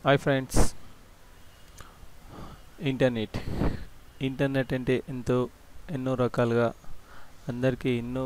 Hi friends. Internet internet అంటే ఎన్నో రకాలుగా అందరికీ ఎన్నో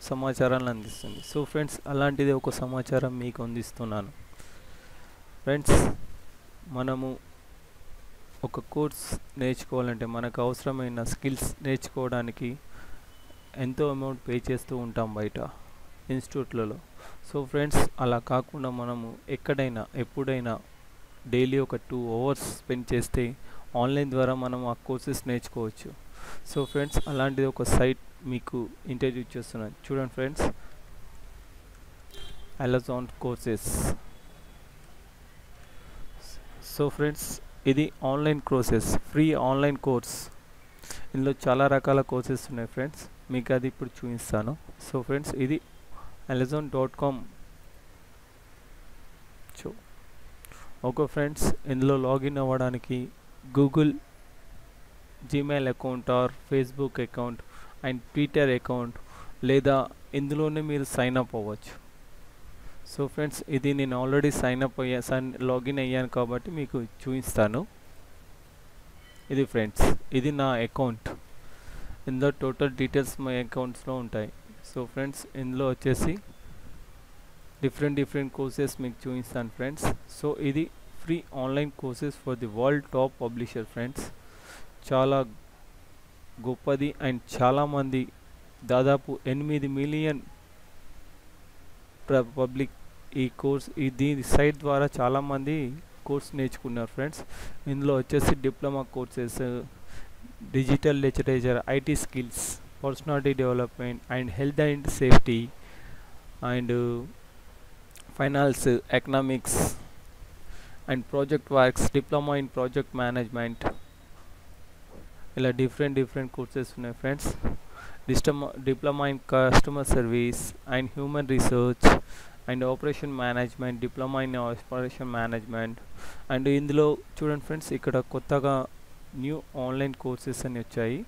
సమాచారాలను అందిస్తుంది. సో ఫ్రెండ్స్, అలాంటిది ఒక సమాచారం మీకు అందిస్తున్నాను. ఫ్రెండ్స్, మనము ఒక కోర్స్ నేర్చుకోవాలంటే మనకు అవసరమైన స్కిల్స్ నేర్చుకోవడానికి ఎంతో అమౌంట్ పే చేస్తూ ఉంటాం బయట ఇన్స్టిట్యూట్లలో. సో ఫ్రెండ్స్, అలా కాకుండా మనము ఎక్కడైనా ఎప్పుడైనా డైలీ ఒక 2 అవర్స్ స్పెండ్ చేస్తే ఆన్లైన్ ద్వారా మనం ఆ కోర్సెస్ నేర్చుకోవచ్చు. సో ఫ్రెండ్స్, అలాంటిది ఒక సైట్ మీకు ఇంట్రడ్యూస్ చేస్తున్నాను. చూడండి friends, Amazon courses. So friends, ఇది online courses, free online course. ఇందులో చాలా రకాల కోర్సెస్ ఉన్నాయి ఫ్రెండ్స్, మీకు అది ఇప్పుడు చూపిస్తాను. సో ఫ్రెండ్స్, ఇది amazon.com. ఓకే ఫ్రెండ్స్, ఇందులో లాగిన్ అవ్వడానికి Google Gmail account are Facebook account and Twitter account, లేదా ఇందులోనే మీరు సైన్ అప్ అవ్వచ్చు. సో ఫ్రెండ్స్, ఇది నేను ఆల్రెడీ లాగిన్ అయ్యాను కాబట్టి మీకు చూపిస్తాను. ఇది ఫ్రెండ్స్, ఇది నా అకౌంట్. ఇందులో టోటల్ డీటెయిల్స్ మై అకౌంట్స్లో ఉంటాయి. సో ఫ్రెండ్స్, ఇందులో వచ్చేసి డిఫరెంట్ కోర్సెస్ మీకు చూపిస్తాను ఫ్రెండ్స్. సో ఇది free online courses for the world top publisher friends. చాలా గొప్పది అండ్ చాలామంది, దాదాపు 8 మిలియన్ పబ్లిక్ దీని సైట్ ద్వారా చాలామంది కోర్స్ నేర్చుకున్నారు ఫ్రెండ్స్. ఇందులో వచ్చేసి diploma courses, digital literature, IT skills, personality development and health and safety and finance, economics and project works, diploma in project management, ఇలా డిఫరెంట్ కోర్సెస్ ఉన్నాయి friends. Diploma in customer service and human research and operation management, diploma in operation management. And ఇందులో చూడండి friends, ఇక్కడ కొత్తగా new online courses అని వచ్చాయి.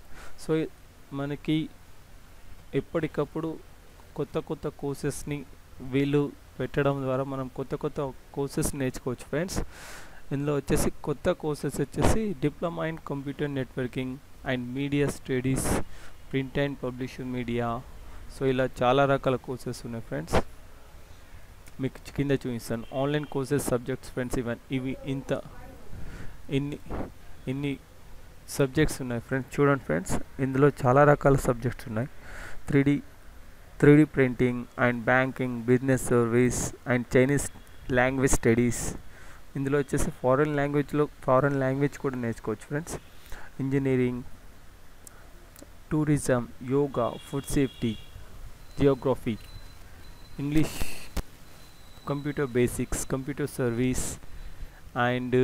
So మనకి ఎప్పటికప్పుడు కొత్త కోర్సెస్ని వీళ్ళు పెట్టడం ద్వారా మనం కొత్త కోర్సెస్ నేర్చుకోవచ్చు ఫ్రెండ్స్. ఇందులో వచ్చేసి కొత్త కోర్సెస్ వచ్చేసి diploma in computer networking and media studies, print and publishing media. So ఇలా చాలా రకాల కోర్సెస్ ఉన్నాయి ఫ్రెండ్స్, మీకు కింద చూపిస్తాను. ఆన్లైన్ కోర్సెస్ సబ్జెక్ట్స్ ఫ్రెండ్స్, ఇన్ని సబ్జెక్ట్స్ ఉన్నాయి ఫ్రెండ్స్. చూడండి ఫ్రెండ్స్, ఇందులో చాలా రకాల సబ్జెక్ట్స్ ఉన్నాయి. 3D printing and banking, business service and Chinese language studies. ఇందులో వచ్చేసి ఫారెన్ లాంగ్వేజ్ కూడా నేర్చుకోవచ్చు friends. Engineering, tourism, yoga, food safety, Geography, English, computer basics, computer service and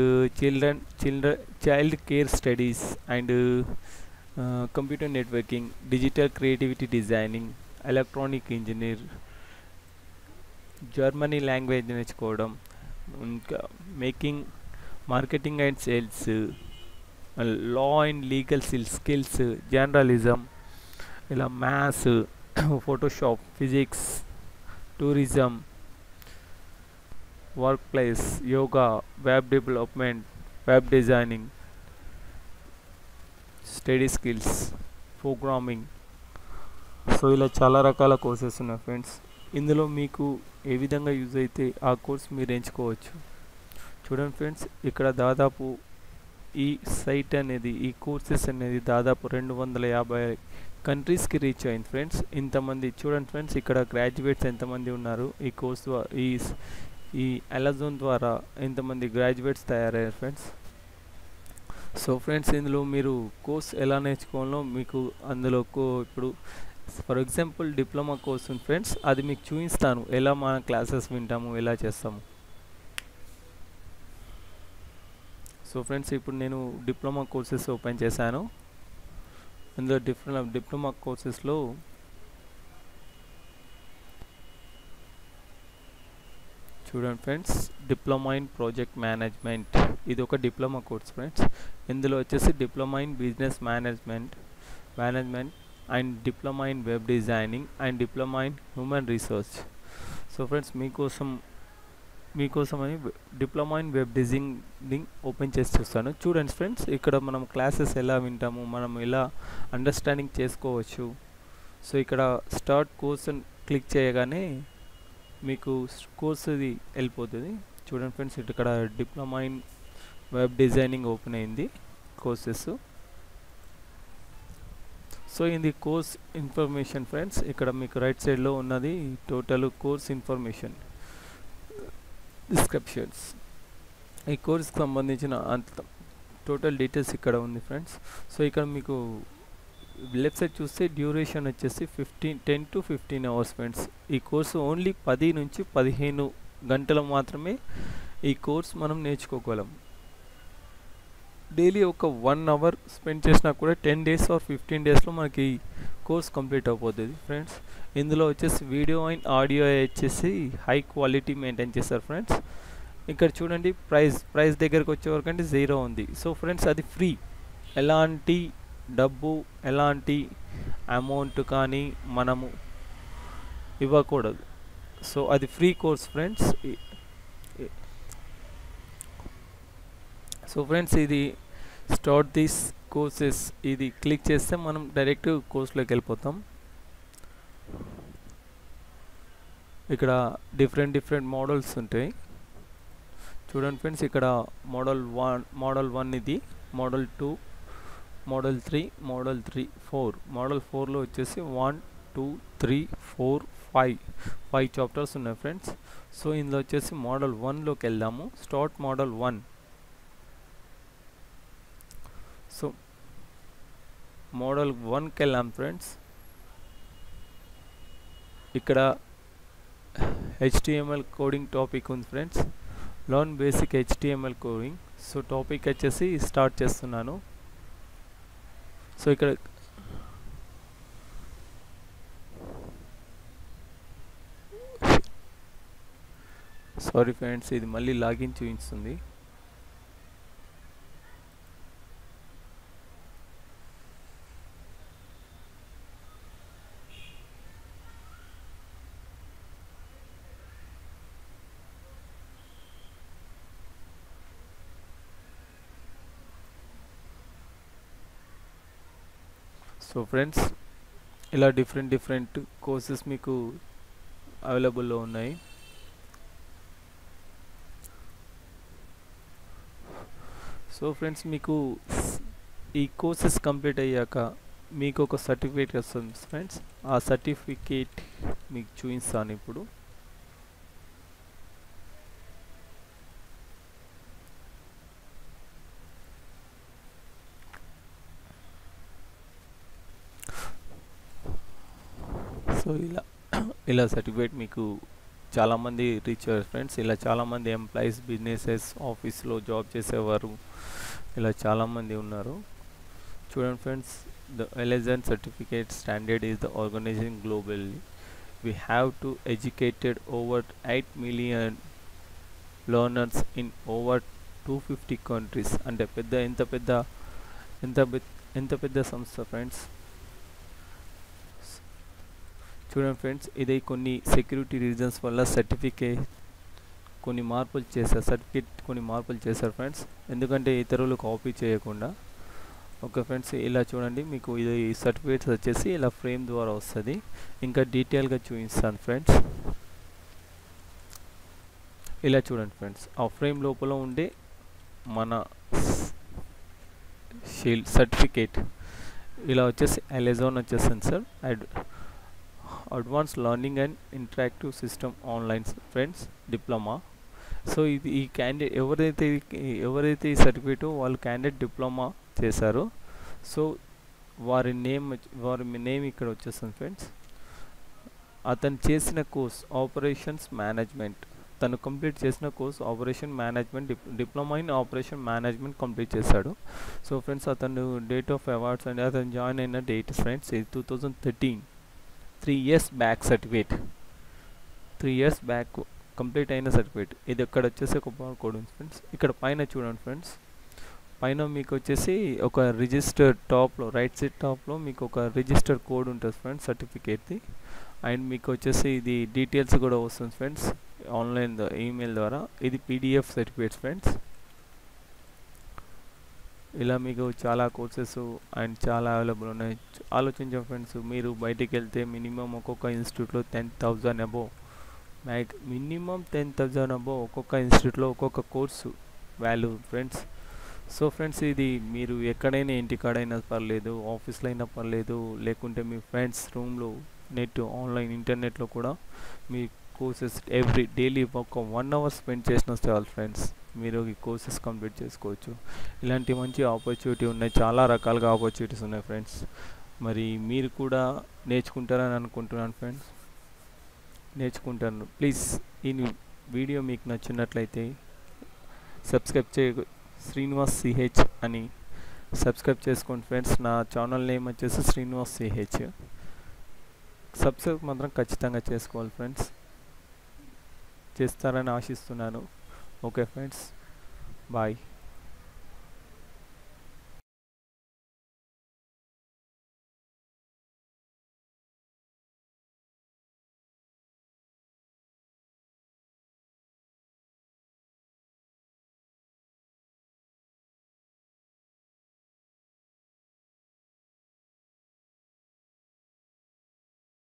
child care studies and computer networking, digital creativity designing, electronic engineer, Germany language నేర్చుకోవడం, ఇంకా marketing and sales, law and legal skills, journalism, ఇలా maths, Photoshop, physics, tourism, work place, yoga, web development, web designing, study skills, programming. So ఇలా చాలా రకాల courses ఉన్నాయి friends. ఇందులో మీకు ఏ విధంగా యూజ్ అయితే ఆ కోర్స్ మీరు ఎంచుకోవచ్చు. చూడండి ఫ్రెండ్స్, ఇక్కడ దాదాపు ఈ కోర్సెస్ అనేది దాదాపు 250 కంట్రీస్కి రీచ్ అయింది ఫ్రెండ్స్. ఇంతమంది చూడండి ఫ్రెండ్స్, ఇక్కడ గ్రాడ్యుయేట్స్ ఎంతమంది ఉన్నారు ఈ కోర్స్ ఈ అమెజాన్ ద్వారా ఎంతమంది గ్రాడ్యుయేట్స్ తయారయ్యారు ఫ్రెండ్స్. సో ఫ్రెండ్స్, ఇందులో మీరు కోర్స్ ఎలా నేర్చుకోవాలో మీకు అందులో ఇప్పుడు ఫర్ ఎగ్జాంపుల్ డిప్లొమా కోర్స్ ఉంది ఫ్రెండ్స్, అది మీకు చూపిస్తాను ఎలా మన క్లాసెస్ వింటాము, ఎలా చేస్తాము. సో ఫ్రెండ్స్, ఇప్పుడు నేను డిప్లొమా కోర్సెస్ ఓపెన్ చేశాను. ఇందులో డిప్లొమా కోర్సెస్లో చూడండి friends, diploma in project management, ఇది ఒక డిప్లొమా కోర్స్ ఫ్రెండ్స్. ఇందులో వచ్చేసి diploma in business management and diploma in web designing and diploma in human research. So friends, మీకోసం మీకోసమని diploma in web designing open చేసి చూస్తాను. చూడండి ఫ్రెండ్స్, ఇక్కడ మనం క్లాసెస్ ఎలా వింటాము, మనం ఎలా అండర్స్టాండింగ్ చేసుకోవచ్చు. సో ఇక్కడ స్టార్ట్ కోర్స్ అని క్లిక్ చేయగానే మీకు కోర్స్ ఇది వెళ్ళిపోతుంది. చూడండి ఫ్రెండ్స్, ఇక్కడ diploma in web designing open అయింది కోర్సెస్. సో ఇది కోర్స్ ఇన్ఫర్మేషన్ ఫ్రెండ్స్. ఇక్కడ మీకు రైట్ సైడ్లో ఉన్నది టోటల్ కోర్స్ ఇన్ఫర్మేషన్ డిస్క్రిప్షన్స్. ఈ కోర్స్కి సంబంధించిన అంత టోటల్ డీటెయిల్స్ ఇక్కడ ఉంది ఫ్రెండ్స్. సో ఇక్కడ మీకు లెఫ్ట్ సైడ్ చూస్తే డ్యూరేషన్ వచ్చేసి 10 to 15 అవర్స్ ఫ్రెండ్స్. ఈ కోర్సు ఓన్లీ 10 నుంచి 15 గంటలు మాత్రమే ఈ కోర్స్ మనం నేర్చుకోగలం. డైలీ ఒక 1 అవర్ స్పెండ్ చేసినా కూడా 10 days or 15 daysలో మనకి కోర్స్ కంప్లీట్ అయిపోతుంది ఫ్రెండ్స్. ఇందులో వచ్చేసి వీడియో అండ్ ఆడియో వచ్చేసి హై క్వాలిటీ మెయింటైన్ చేస్తారు ఫ్రెండ్స్. ఇక్కడ చూడండి ప్రైస్ దగ్గరకు వచ్చేవరకు అంటే 0 ఉంది. సో ఫ్రెండ్స్ అది ఫ్రీ, ఎలాంటి డబ్బు ఎలాంటి అమౌంట్ కానీ మనము ఇవ్వకూడదు. సో అది free course friends. So friends ఇది స్టార్ట్ దిస్ కోర్సెస్ ఇది క్లిక్ చేస్తే మనం డైరెక్ట్ కోర్స్లోకి వెళ్ళిపోతాం. ఇక్కడ డిఫరెంట్ మోడల్స్ ఉంటాయి. చూడండి ఫ్రెండ్స్, ఇక్కడ మోడల్ 1 ఇది, మోడల్ 2, మోడల్ 3, మోడల్ 3, 4. మోడల్ 4లో వచ్చేసి 1, 2, 3, 4, 5 చాప్టర్స్ ఉన్నాయి ఫ్రెండ్స్. సో ఇందులో వచ్చేసి మోడల్ 1లోకి వెళ్దాము. Start model 1. సో మోడల్ 1కి వెళ్ళాం ఫ్రెండ్స్. ఇక్కడ HTML కోడింగ్ టాపిక్ ఉంది friends. Learn basic HTML coding. So topic వచ్చేసి స్టార్ట్ చేస్తున్నాను. సో ఇక్కడ సారీ ఫ్రెండ్స్, ఇది మళ్ళీ లాగిన్ చూపిస్తుంది. సో ఫ్రెండ్స్, ఇలా డిఫరెంట్ కోర్సెస్ మీకు అవైలబుల్లో ఉన్నాయి. సో ఫ్రెండ్స్, మీకు ఈ కోర్సెస్ కంప్లీట్ అయ్యాక మీకు ఒక సర్టిఫికేట్ వస్తుంది ఫ్రెండ్స్. ఆ సర్టిఫికేట్ మీకు చూపిస్తాను ఇప్పుడు. సో ఇలా సర్టిఫికేట్ మీకు చాలామంది రీచ్ అయ్యారు ఫ్రెండ్స్. ఇలా చాలామంది ఎంప్లాయీస్, బిజినెసెస్, ఆఫీస్లో జాబ్ చేసేవారు ఇలా చాలామంది ఉన్నారు. చూడండి friends, the elegant certificate standard is the organisation globally. We have to educated over 8 million learners in over 250 countries. అంటే ఎంత పెద్ద సంస్థ ఫ్రెండ్స్. చూడండి ఫ్రెండ్స్, ఇది కొన్ని సెక్యూరిటీ రీజన్స్ వల్ల సర్టిఫికేట్ కొన్ని మార్పులు చేశారు ఫ్రెండ్స్. ఎందుకంటే ఇతరులు కాపీ చేయకుండా. ఓకే ఫ్రెండ్స్, ఇలా చూడండి, మీకు ఇది సర్టిఫికేట్స్ వచ్చేసి ఇలా ఫ్రేమ్ ద్వారా వస్తుంది. ఇంకా డీటెయిల్గా చూపిస్తాను ఫ్రెండ్స్. ఇలా చూడండి ఫ్రెండ్స్, ఆ ఫ్రేమ్ లోపల ఉండే మన షీల్డ్ సర్టిఫికేట్ ఇలా వచ్చేసి అమెజాన్ వచ్చేసింది sir. Advance learning and interactive system online friends diploma. So ఇది ఈ క్యాండిడేట్ ఎవరైతే ఈ సర్టిఫికేట్ వాళ్ళు క్యాండిడేట్ డిప్లొమా చేశారో సో వారి నేమ్ ఇక్కడ వచ్చేస్తుంది ఫ్రెండ్స్. అతను చేసిన కోర్స్ ఆపరేషన్స్ మేనేజ్మెంట్, తను కంప్లీట్ చేసిన course operation management, diploma in operation management complete చేశాడు. సో ఫ్రెండ్స్, అతను డేట్ ఆఫ్ అవార్డ్స్ అండ్ అతను జాయిన్ అయిన డేట్ ఫ్రెండ్స్ ఇది 2013. 3 years back certificate, 3 years back complete అయిన సర్టిఫికేట్. ఇది ఇక్కడ వచ్చేసి ఒక బార్ కోడ్ ఉంది ఫ్రెండ్స్. ఇక్కడ పైన చూడండి ఫ్రెండ్స్, పైన మీకు వచ్చేసి ఒక రిజిస్టర్ టాప్లో రైట్ సైడ్ టాప్లో మీకు ఒక రిజిస్టర్ కోడ్ ఉంటుంది ఫ్రెండ్స్ సర్టిఫికేట్ది. అండ్ మీకు వచ్చేసి ఇది డీటెయిల్స్ కూడా వస్తుంది ఫ్రెండ్స్. ఆన్లైన్ ఈమెయిల్ ద్వారా. ఇది పీడిఎఫ్ సర్టిఫికేట్స్ ఫ్రెండ్స్. ఇలా మీకు చాలా కోర్సెస్ అండ్ చాలా అవైలబుల్ ఉన్నాయి. ఆలోచించండి ఫ్రెండ్స్, మీరు బయటికి వెళ్తే మినిమం ఒక్కొక్క ఇన్స్టిట్యూట్లో 10,000 అబోవ్, మినిమం 10,000 అబోవ్ ఒక్కొక్క ఇన్స్టిట్యూట్లో ఒక్కొక్క course value friends. So friends, ఇది మీరు ఎక్కడైనా ఇంటికాడైనా పర్లేదు, ఆఫీస్లో అయినా పర్లేదు, లేకుంటే మీ ఫ్రెండ్స్ రూమ్లో నెట్ ఆన్లైన్ ఇంటర్నెట్లో కూడా మీ కోర్సెస్ డైలీ ఒక 1 అవర్ స్పెండ్ చేసిన చాలు ఫ్రెండ్స్, మీరు ఈ కోర్సెస్ కంప్లీట్ చేసుకోవచ్చు. ఇలాంటి మంచి ఆపర్చునిటీ ఉన్నాయి, చాలా రకాలుగా ఆపర్చునిటీస్ ఉన్నాయి ఫ్రెండ్స్. మరి మీరు కూడా నేర్చుకుంటారని అనుకుంటున్నాను ఫ్రెండ్స్. నేర్చుకుంటాను. ప్లీజ్ ఈ వీడియో మీకు నచ్చినట్లయితే సబ్స్క్రైబ్ శ్రీనివాస్ సిహెచ్ అని సబ్స్క్రైబ్ చేసుకోండి ఫ్రెండ్స్. నా ఛానల్ నేమ్ వచ్చేసి శ్రీనివాస్ సిహెచ్. సబ్స్క్రైబ్ మాత్రం ఖచ్చితంగా చేసుకోవాలి ఫ్రెండ్స్. చేస్తారని ఆశిస్తున్నాను. Okay friends, bye.